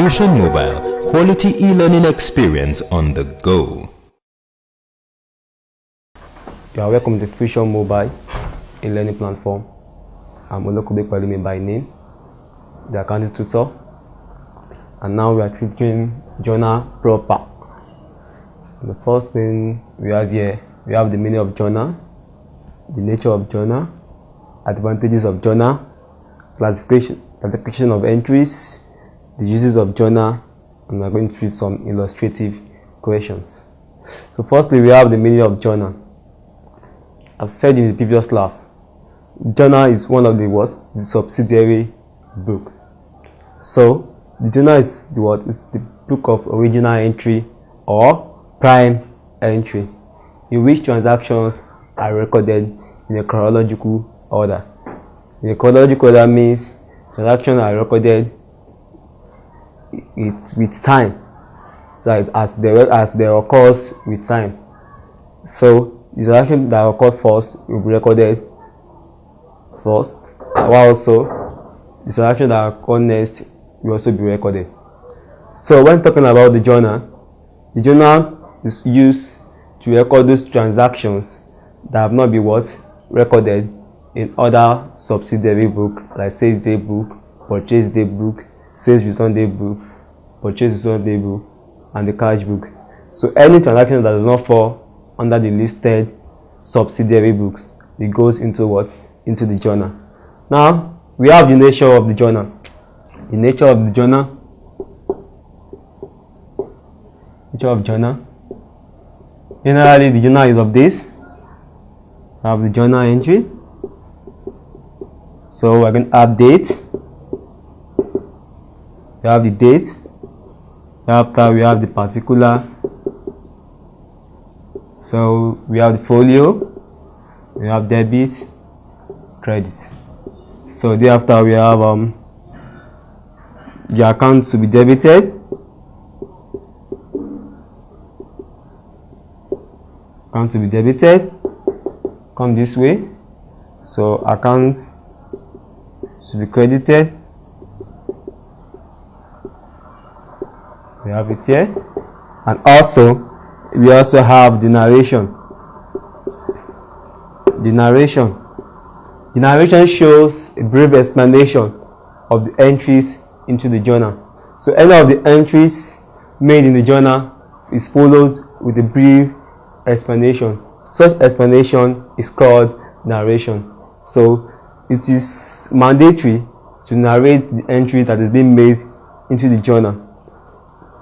Fusion Mobile, quality e-learning experience on the go. You are welcome to Fusion Mobile e-learning platform. I'm Olokobe Palumi by name, the accounting tutor, and now we are treating journal proper. The first thing we have here, we have the meaning of journal, the nature of journal, advantages of journal, classification of entries, the uses of journal, and we are going to treat some illustrative questions. So firstly, we have the meaning of journal. I've said in the previous class, journal is one of the words, the subsidiary book. So the journal is the what? It's the book of original entry or prime entry, in which transactions are recorded in a chronological order. In a chronological order means transactions are recorded with time, so as they occurs with time. So the transaction that occurred first will be recorded first, while also the transaction that occurred next will also be recorded. So when talking about the journal is used to record those transactions that have not been recorded in other subsidiary book, like sales day book, purchase day book, sales return day book, purchase return day book, and the cash book. So any transaction that does not fall under the listed subsidiary book, it goes into into the journal. Now we have the nature of the journal. The nature of the journal. Generally, the journal is of this. I have the journal entry. So we're going to add date. We have the date. After we have the particular. So we have the folio. We have debit, credit. So thereafter we have the account to be debited. Account to be debited. Come this way. So accounts to be credited. We have it here. And also we also have the narration. The narration shows a brief explanation of the entries into the journal. So any of the entries made in the journal is followed with a brief explanation. Such explanation is called narration. So it is mandatory to narrate the entry that is being made into the journal.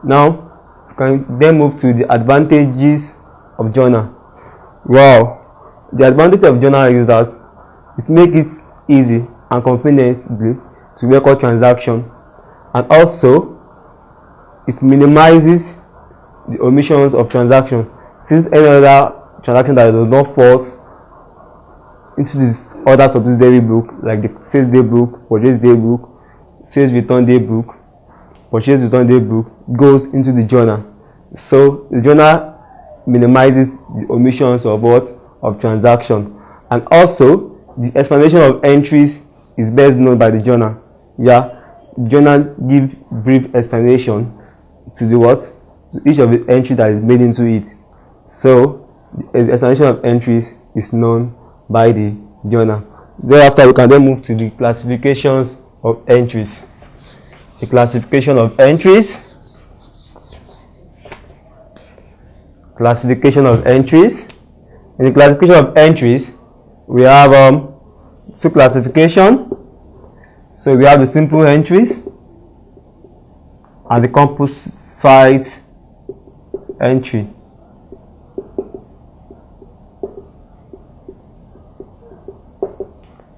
Now we can then move to the advantages of journal. Wow, the advantage of journal is that it makes it easy and conveniently to record transaction, and also it minimizes the omissions of transaction, since any other transaction that does not fall into this other subsidiary book, like the sales day book, purchase day book, sales return day book, purchase return day book, goes into the journal. So the journal minimizes the omissions of transaction, and also the explanation of entries is best known by the journal. The journal gives brief explanation to to each of the entry that is made into it. So the explanation of entries is known by the journal. Thereafter we can then move to the classifications of entries. The classification of entries. Classification of entries. In the classification of entries, we have two classification. So we have the simple entries and the composite entry.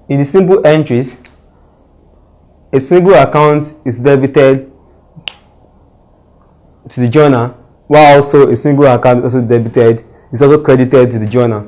In the simple entries, a single account is debited to the journal, while also a single account is also credited to the journal.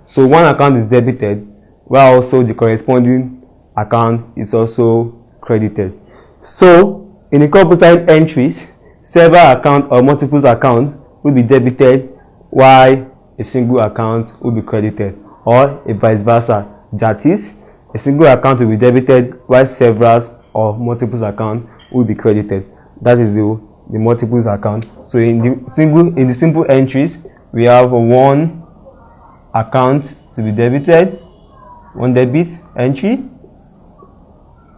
So one account is debited, while also the corresponding account is also credited. So in the composite entries, several accounts or multiple accounts will be debited, while a single account will be credited, or vice versa. That is, a single account will be debited while several or multiple accounts will be credited. That is the multiples account. So in the simple entries, we have one account to be debited, one debit entry,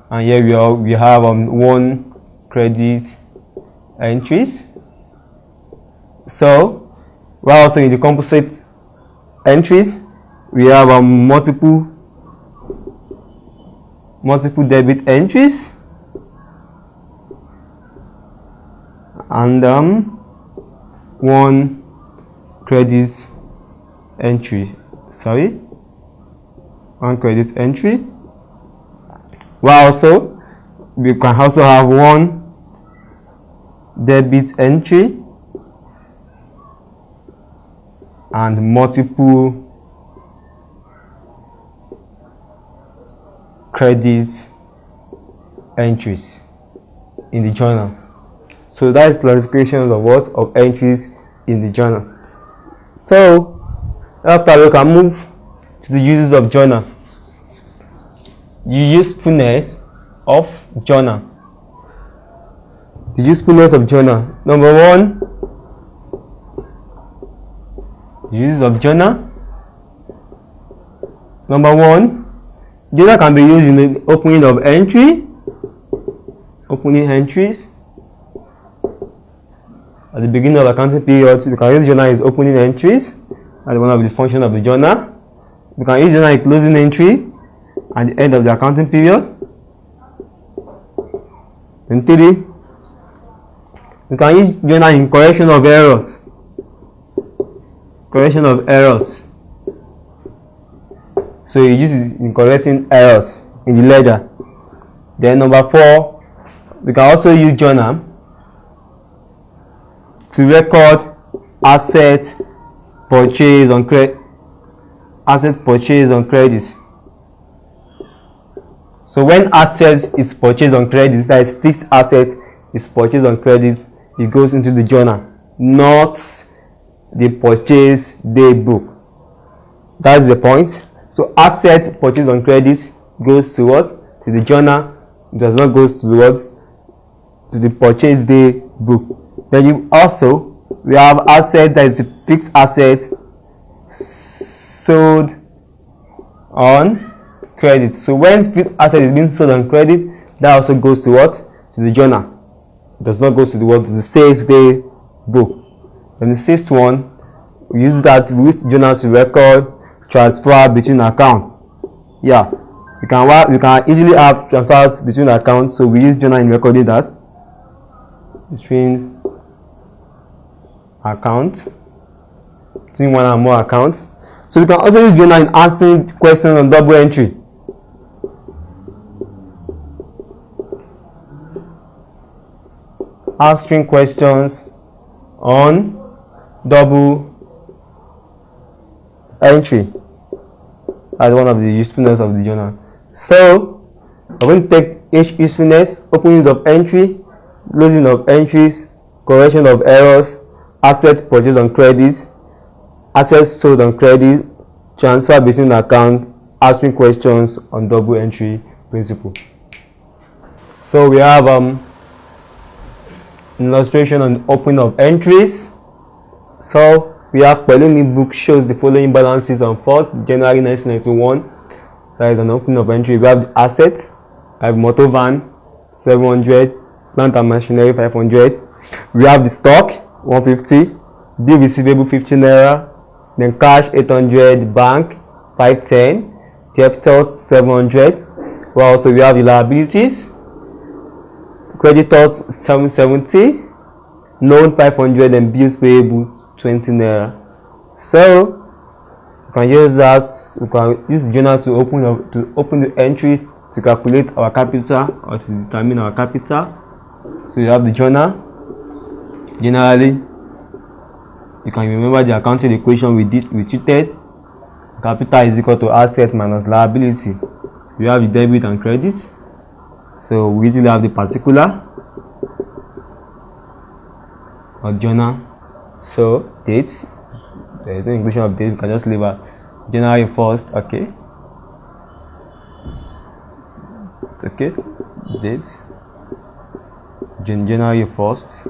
and here we have one credit entries. So while also in the composite entries, we have multiple debit entries and one credit entry. One credit entry. While also we can also have one debit entry and multiple credit entries in the journal. So that is clarification of what? Of entries in the journal. So after we can move to the uses of journal. The usefulness of journal. The usefulness of journal. Number one, use of journal. Number one, journal can be used in the opening of entries. At the beginning of accounting period, you can use journal as opening entries as one of the functions of the journal. You can use journal as closing entry at the end of the accounting period. And 3, you can use journal in correction of errors. So you use it in correcting errors in the ledger. Then number 4, we can also use journal to record assets purchase on credits. So when assets is purchased on credit, that is fixed asset is purchased on credit, it goes into the journal, not the purchase day book. That's the point. So asset purchased on credit goes to what? To the journal. It does not go to what? To the purchase day book. Then we have asset that is a fixed asset sold on credit. So when fixed asset is being sold on credit, that also goes to what? To the journal. It does not go to the sales day book. And the 6th one, we use journal to record transfer between accounts. Yeah, we can easily have transfers between accounts, so we use journal in recording that between accounts, between one and more accounts. So we can also use journal in answering questions on double entry. Answering questions on double entry as one of the usefulness of the journal. So we're going to take each usefulness: openings of entry, closing of entries, correction of errors, assets purchased on credits, assets sold on credit, transfer between accounts, answering questions on double entry principle. So we have illustration on opening of entries. So we have Pelumi book shows the following balances on 4th January 1991. That is an opening of entry. We have the assets. I have motor van 700, plant and machinery 500. We have the stock 150, bill receivable 15 naira, then cash 800, bank 510, debtors 700. Well, also we have the liabilities. Creditors 770, loan 500, and bills payable 20 naira. So we can use the journal to open the entries to calculate our capital or to determine our capital. So you have the journal. Generally, you can remember the accounting equation we treated. Capital is equal to asset minus liability. We have the debit and credit. So we easily have the particular or journal. So dates, there is no inclusion of date, we can just leave out January 1st. Okay, dates, January 1st.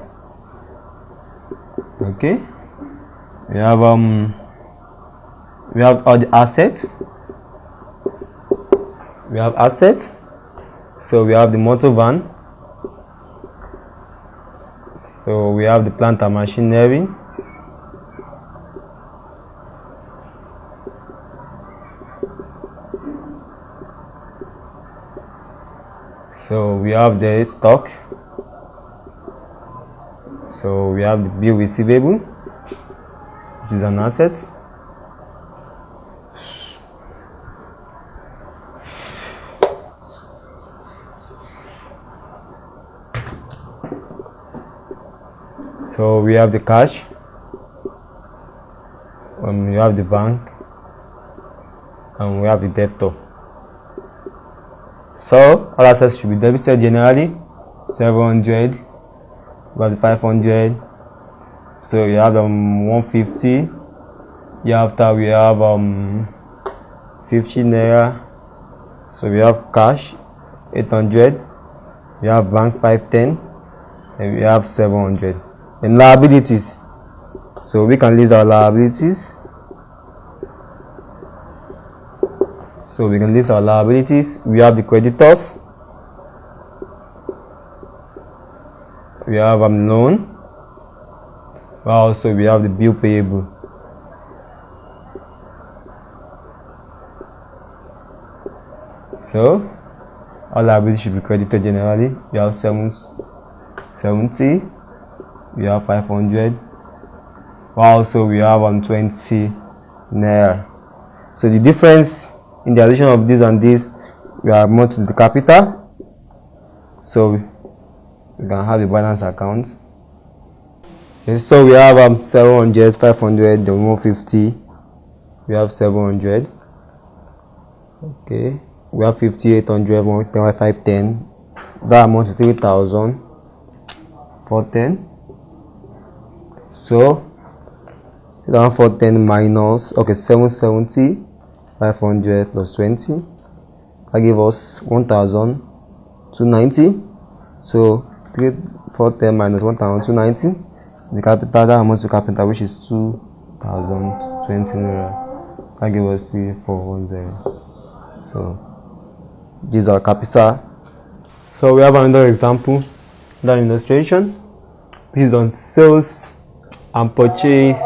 Okay, we have all the assets. We have assets, so we have the motor van, so we have the plant and machinery, so we have the stock, so we have the bill receivable, which is an asset. So we have the cash, we have the bank, and we have the debtor. So all assets should be debited generally. 700, we have the 500, so you have 150. After we have 50 naira, so we have cash 800, we have bank 510, and we have 700. And liabilities, so we can list our liabilities. So we can list our liabilities. We have the creditors, we have loan, also we have the bill payable. So all liabilities should be credited generally. We have 770, we have 500, also we have 20 naira. So the difference in the addition of this and this, we are more to the capital, so we can have the balance account. Okay, so we have 700, 500, then 150, we have 700. Okay, we have 50, 800, 510, that amount to 3,000, 410. So 410 minus, okay, 770, 500 plus 20, that gives us 1,290. So 410 minus 1,290, the capital, that amount to capital, which is 2,020 naira, that gives us 3,410. So these are capital. So we have another example, that illustration, which is on sales and purchase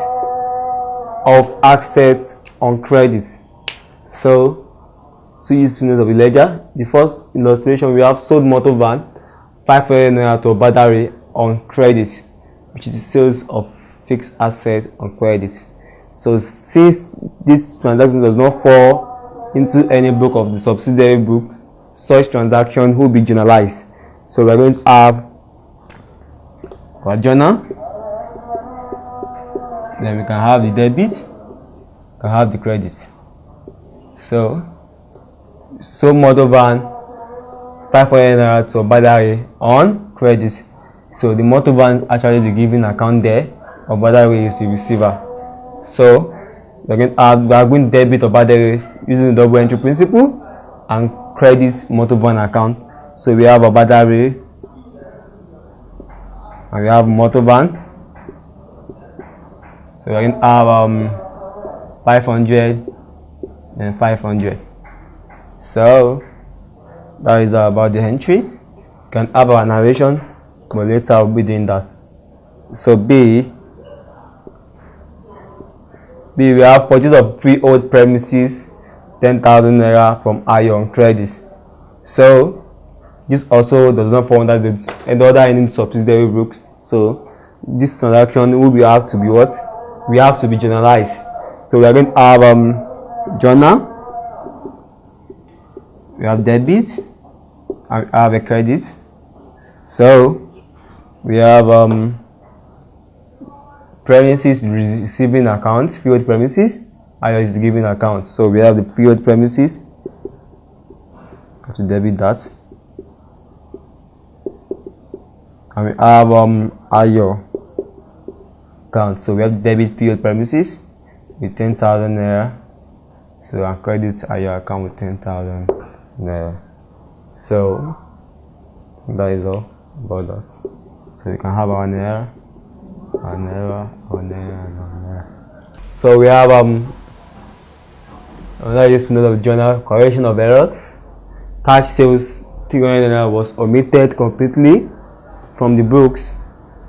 of assets on credit. So, two usefulness of the ledger. The first illustration, we have sold motor van 500 naira to battery on credit, which is the sales of fixed asset on credit. So, since this transaction does not fall into any book of the subsidiary book, such transaction will be journalized. So, we are going to have our journal. Then we can have the debit, we can have the credit. So motor van 500 naira to battery on credit. So the motor van actually the giving account there, or battery is the receiver. So we are going to debit or battery using the double entry principle and credit motor van account. So we have a battery and we have motor van. So we are going to have 500 and 500. So that is about the entry. You can have our narration, but later I'll be doing that. So B, we have purchase of freehold premises 10,000 naira from Ion credit. So this also does not fall under the other any subsidiary book. So this transaction will have to be what? We have to be journalized. So we are going to have journal, we have debit, and we have a credit. So we have premises receiving account, field premises, and is the giving account. So we have the field premises, have to debit that, and we have IO account. So we have debit field premises with 10,000 naira, so our credit IO account with 10,000 naira. So that is all about that. So we can have an error. So we have another usefulness of the journal: correction of errors. Cash sales 300 naira was omitted completely from the books,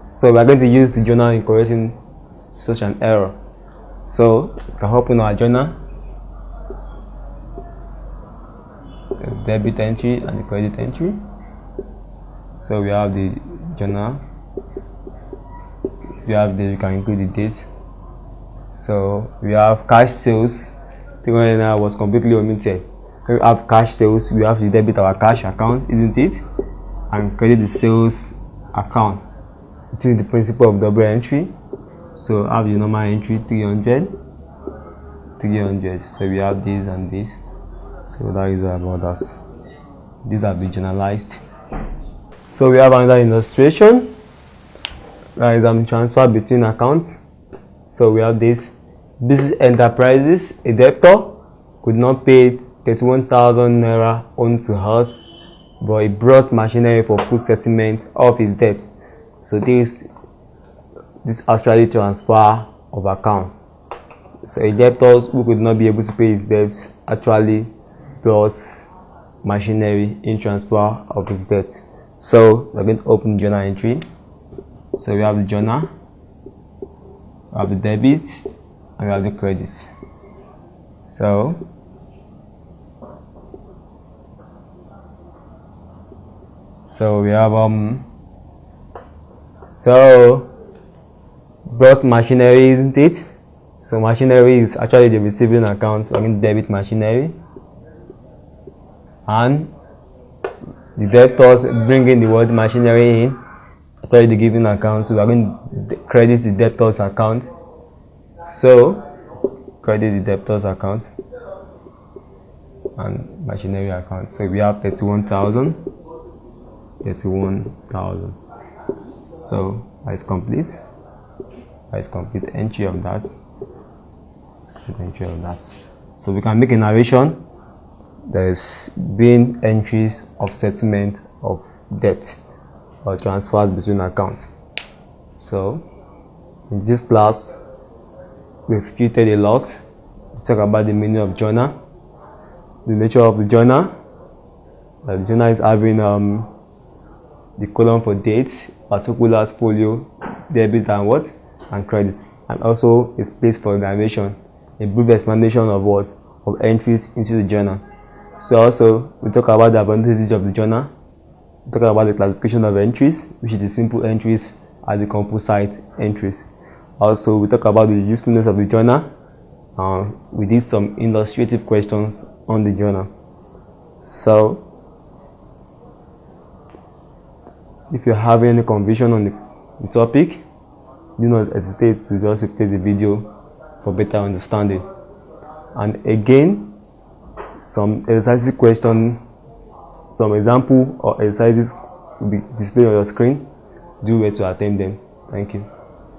so we are going to use the journal in correcting such an error. So we can open our journal, the debit entry and the credit entry. So we have the journal. We have the, you can include the date. So we have cash sales 300 naira was completely omitted. When we have cash sales, we have to debit our cash account, isn't it, and credit the sales account. This is the principle of double entry. So have the normal entry 300. So we have this and this. So that is about that. These have been generalized. So we have another illustration. That is transfer between accounts. So we have this. Business enterprises, a debtor could not pay 31,000 naira owed to us, but he brought machinery for full settlement of his debt. So this actually transfer of accounts. So a debtor who could not be able to pay his debts actually brought machinery in transfer of his debt. So we're going to open journal entry. So we have the journal, we have the debit, and we have the credits. So we have brought machinery, isn't it? So machinery is actually the receiving account, so I'm going to debit machinery, and the debtors bringing the word machinery in, actually the giving account, so we're going to credit the debtors account. So credit the debtors account and machinery account. So we have 31,000. So that is complete. That is complete entry of that. So we can make a narration. There's been entries of settlement of debt or transfers between accounts. So in this class we've treated a lot. We talk about the meaning of journal, the nature of the journal. The journal is having the column for dates, particulars, folio, debit and what? And credit. And also a space for narration, a brief explanation of what? Of entries into the journal. So also we talk about the advantages of the journal. We talk about the classification of entries, which is the simple entries and the composite entries. Also we talk about the usefulness of the journal. We did some illustrative questions on the journal. So if you have any confusion on the topic, do not hesitate to just replace the video for better understanding. And again, some exercise question, some example or exercises will be displayed on your screen. Do well to attempt them. Thank you.